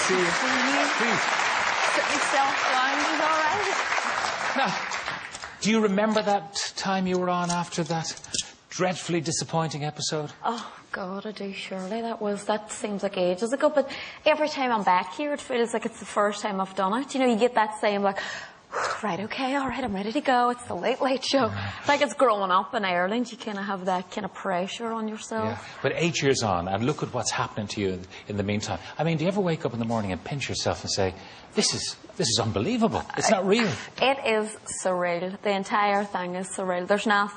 see you. Please. Sit myself down, is all right? Now, do you remember that time you were on after that dreadfully disappointing episode? Oh, God, I do, surely. That seems like ages ago. But every time I'm back here, it feels like it's the first time I've done it. You know, you get that same, like, right, okay, all right, I'm ready to go. It's the Late Late Show. Like it's growing up in Ireland, you kind of have that kind of pressure on yourself. Yeah, but 8 years on, and look at what's happening to you in the meantime. I mean, do you ever wake up in the morning and pinch yourself and say, this is unbelievable. It's not real. It is surreal. The entire thing is surreal. There's not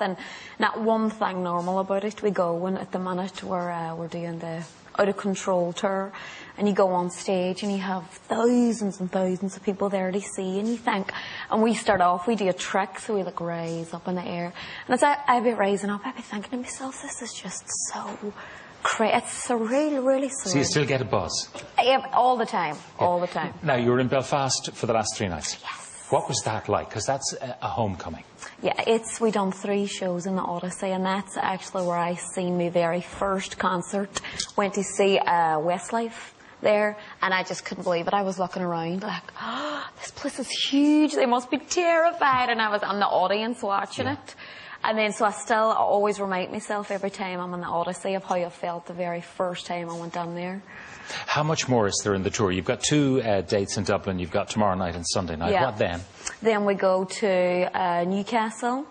one thing normal about it. We go, and at the minute we're doing the Out of Control tour, and you go on stage and you have thousands and thousands of people there to see, and you think, and we start off, we do a trick, so we like rise up in the air, and as I'd be rising up, I'd be thinking to myself, this is just so crazy. It's surreal, really surreal. So you still get a buzz? Yeah, all the time, all the time. Now, you were in Belfast for the last 3 nights. Yes. What was that like? Because that's a homecoming. Yeah, we done 3 shows in the Odyssey, and that's actually where I seen my very first concert. Went to see Westlife there, and I just couldn't believe it. I was looking around like, oh, this place is huge. They must be terrified. And I was on the audience watching it. And then, so I always remind myself every time I'm in the Odyssey of how I felt the very first time I went down there. How much more is there in the tour? You've got 2 dates in Dublin. You've got tomorrow night and Sunday night. Yeah. What then? Then we go to Newcastle.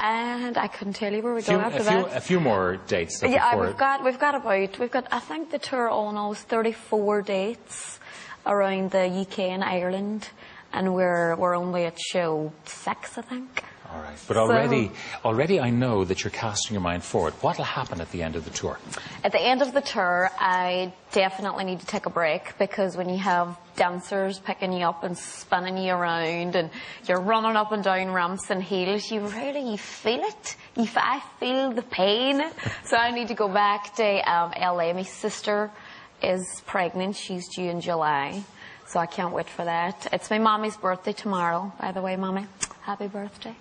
And I couldn't tell you where we go after that. A few more dates. Yeah, we've got I think the tour all in all is 34 dates around the UK and Ireland, and we're only at show 6, I think. All right, but already I know that you're casting your mind forward. What will happen at the end of the tour? At the end of the tour, I definitely need to take a break, because when you have dancers picking you up and spinning you around and you're running up and down ramps and heels, you feel it. I feel the pain. So I need to go back to LA. My sister is pregnant. She's due in July. So I can't wait for that. It's my mommy's birthday tomorrow, by the way, Mommy. Happy birthday.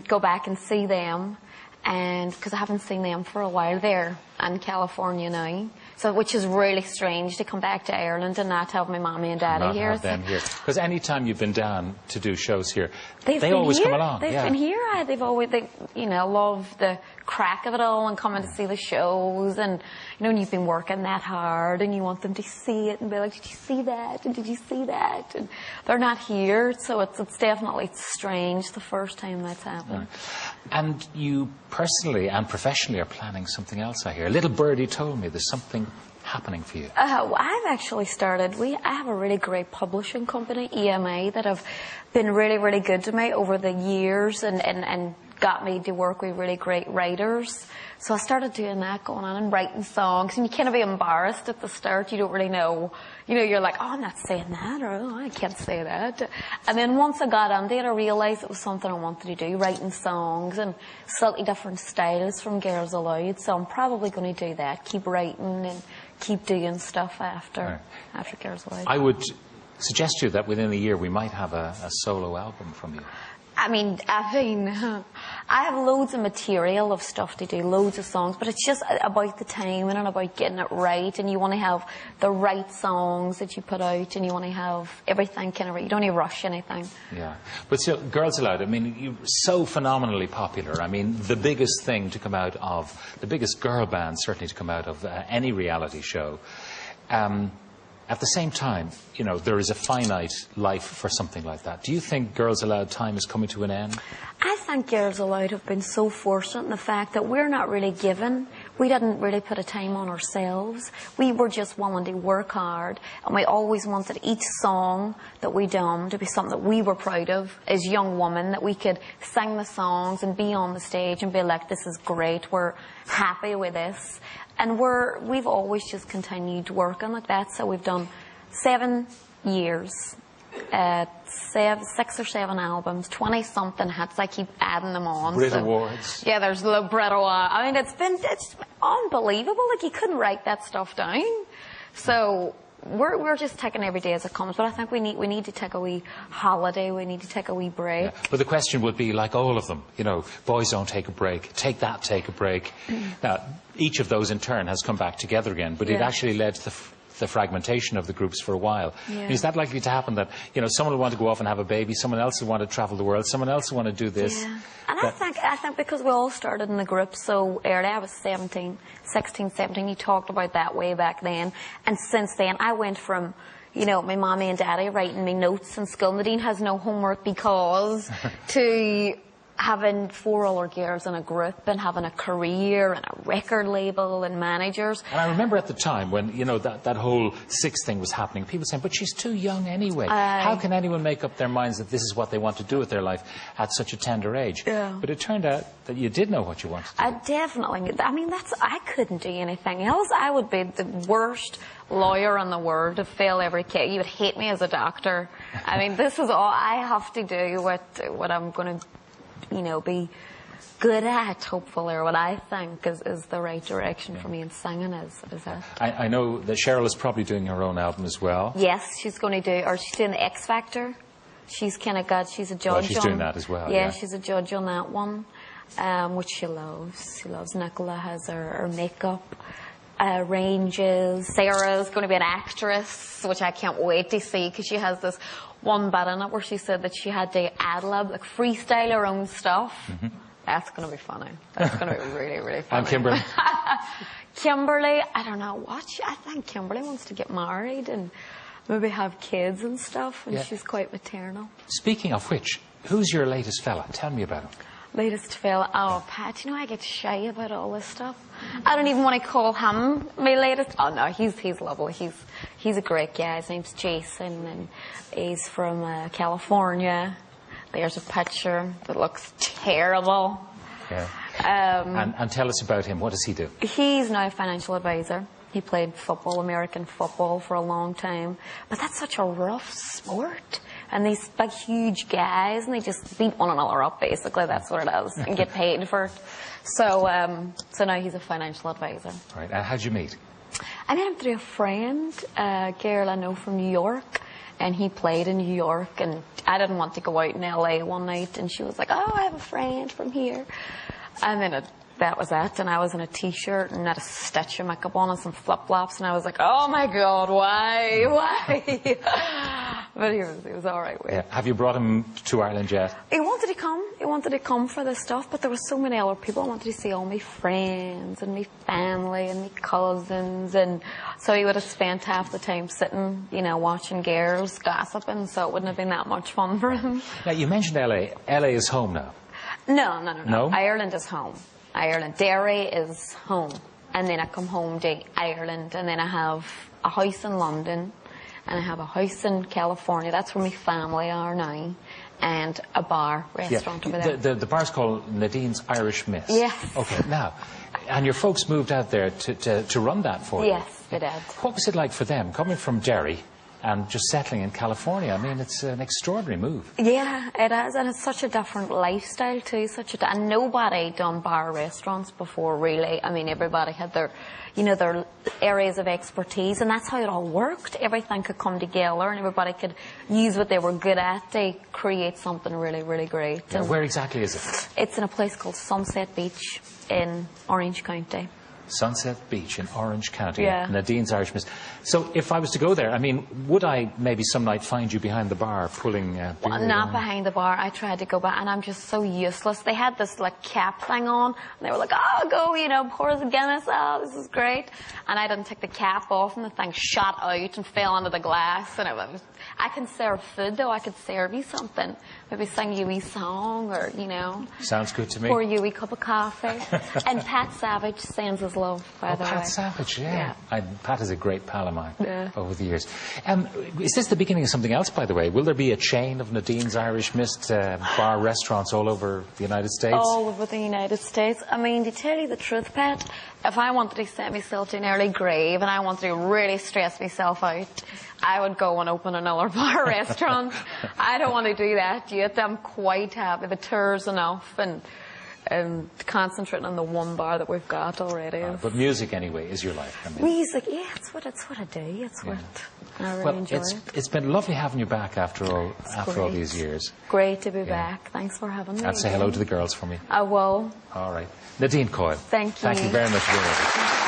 Go back and see them, and because I haven't seen them for a while. They're in California now, so which is really strange to come back to Ireland and not have my mommy and daddy here. Not have them here. Because any time you've been down to do shows here, they always come along. They've been here. They love the crack of it all and coming to see the shows. And you know, when you've been working that hard and you want them to see it and be like, did you see that? And did you see that? And they're not here, so it's definitely strange the first time that's happened. Right. And you personally and professionally are planning something else, I hear. Little birdie told me there's something happening for you. I've actually started, I have a really great publishing company, EMA, that have been really, really good to me over the years and got me to work with really great writers. So I started doing that, going on and writing songs, and you kind of be embarrassed at the start. You don't really know, you're like, oh, I'm not saying that, or oh, I can't say that. And then once I got on it, I realised it was something I wanted to do, writing songs and slightly different styles from Girls Aloud. So I'm probably going to do that, keep writing and keep doing stuff after Girls Aloud. I would suggest to you that within a year we might have a solo album from you. I mean, I have loads of material of stuff to do, loads of songs, but it's just about the timing and about getting it right, and you want to have the right songs that you put out, and you want to have everything kind of right. You don't need to rush anything. Yeah. But still, Girls Aloud, I mean, you're so phenomenally popular. I mean, the biggest thing to come out of, the biggest girl band certainly to come out of any reality show. At the same time, there is a finite life for something like that. Do you think Girls Aloud time is coming to an end? I think Girls Aloud have been so fortunate in the fact that we're not really given. We didn't really put a time on ourselves. We were just willing to work hard, and we always wanted each song that we done to be something that we were proud of as young women, that we could sing the songs and be on the stage and be like, this is great, we're happy with this. And we've always just continued working like that. So we've done 7 years, 6 or 7 albums, 20-something hits. I keep adding them on. Brit Awards. Yeah, there's the Brit Award. I mean, it's unbelievable. Like, you couldn't write that stuff down. So we're just taking every day as it comes. But I think we need to take a wee holiday. We need to take a wee break. Yeah. But the question would be, like all of them, boys don't take a break. Take that, take a break. Now, each of those in turn has come back together again, but it actually led to the fragmentation of the groups for a while. Yeah. Is that likely to happen, that, you know, someone will want to go off and have a baby, someone else will want to travel the world, someone else will want to do this? Yeah. And I think because we all started in the group so early, I was 16, 17, you talked about that way back then. And since then, I went from, you know, my mommy and daddy writing me notes in school, Nadine has no homework because, to having 4 other girls in a group and having a career and a record label and managers. And I remember at the time when, you know, that whole Six thing was happening, people saying, but she's too young anyway. How can anyone make up their minds that this is what they want to do with their life at such a tender age? Yeah. But it turned out that you did know what you wanted to do. I definitely, I mean, I couldn't do anything else. I would be the worst lawyer in the world to fail every case. You would hate me as a doctor. I mean, this is all I have to do, what I'm going to, you know, be good at, hopefully, or what I think is the right direction for me, and singing is it. I know that Cheryl is probably doing her own album as well. Yes, she's going to do, or she's doing the X Factor. She's kind of got, she's a judge. Well, she's doing that as well. Yeah, she's a judge on that one, which she loves. She loves. Nicola has her makeup ranges. Sarah's going to be an actress, which I can't wait to see, because she has this one bit in it where she said that she had to ad-lib, like freestyle her own stuff. Mm-hmm. That's going to be funny. That's going to be really, really funny. And Kimberly? Kimberly, I don't know what. I think Kimberly wants to get married and maybe have kids and stuff, and she's quite maternal. Speaking of which, who's your latest fella? Tell me about him. Latest fella? Oh, Pat, you know I get shy about all this stuff. I don't even want to call him my latest. Oh no, he's lovely. He's a great guy. His name's Jason, and he's from California. There's a picture that looks terrible. Yeah. And tell us about him. What does he do? He's now a financial advisor. He played football, American football, for a long time. But that's such a rough sport. And these big, huge guys, and they just beat one another up, basically. That's what it is, and get paid for it. So now he's a financial advisor. Right. And how'd you meet? I met him through a friend, a girl I know from New York, and he played in New York, and I didn't want to go out in LA one night, and she was like, oh, I have a friend from here. And then that was it, and I was in a t-shirt and had a stitch of makeup on and some flip-flops, and I was like, oh my God, why? But he was all right with it. Have you brought him to Ireland yet? He wanted to come for this stuff, but there were so many other people. I wanted to see all my friends and my family and my cousins, and so he would have spent half the time sitting, you know, watching girls gossiping, so it wouldn't have been that much fun for him. Now, you mentioned LA. LA is home now. No. Ireland is home. Ireland. Derry is home. And then I come home to Ireland, and then I have a house in London, and I have a house in California. That's where my family are now. And a bar, restaurant over there. The bar's called Nadine's Irish Miss. Yes. Okay, now, and your folks moved out there to run that for you. Yes, they did. What was it like for them, coming from Derry and just settling in California? I mean, it's an extraordinary move. Yeah, it is, and it's such a different lifestyle too. And nobody done bar restaurants before, really. I mean, everybody had their, you know, their areas of expertise, and that's how it all worked. Everything could come together, and everybody could use what they were good at to create something really, really great. Yeah, where exactly is it? It's in a place called Sunset Beach in Orange County. Sunset Beach in Orange County. Yeah. Nadine's Irish Miss. So if I was to go there, I mean, would I maybe some night find you behind the bar pulling beer? Well, not behind the bar. I tried to go back, and I'm just so useless. They had this like cap thing on, and they were like, oh, go, you know, pour us a Guinness. Oh, this is great. And I didn't take the cap off, and the thing shot out and fell into the glass. And I can serve food, though. I could serve you something. Maybe sing you a song, or, you know. Sounds good to me. Pour you a cup of coffee. And Pat Savage sends his love, by the way. Pat Savage, yeah. Pat is a great pal of mine over the years. Is this the beginning of something else, by the way? Will there be a chain of Nadine's Irish Mist bar restaurants all over the United States? All over the United States. I mean, to tell you the truth, Pat, if I wanted to send myself to an early grave and I wanted to really stress myself out, I would go and open another bar restaurant. I don't want to do that yet. I'm quite happy. The tour's enough, and concentrating on the one bar that we've got already. But music, anyway, is your life. I mean. Music, yeah, it's what I do. It's what I really enjoy. It's been lovely having you back after all these years. Great to be back. Thanks for having me. And say hello to the girls for me. I will. All right. Nadine Coyle. Thank you. Thank you very much for being with us.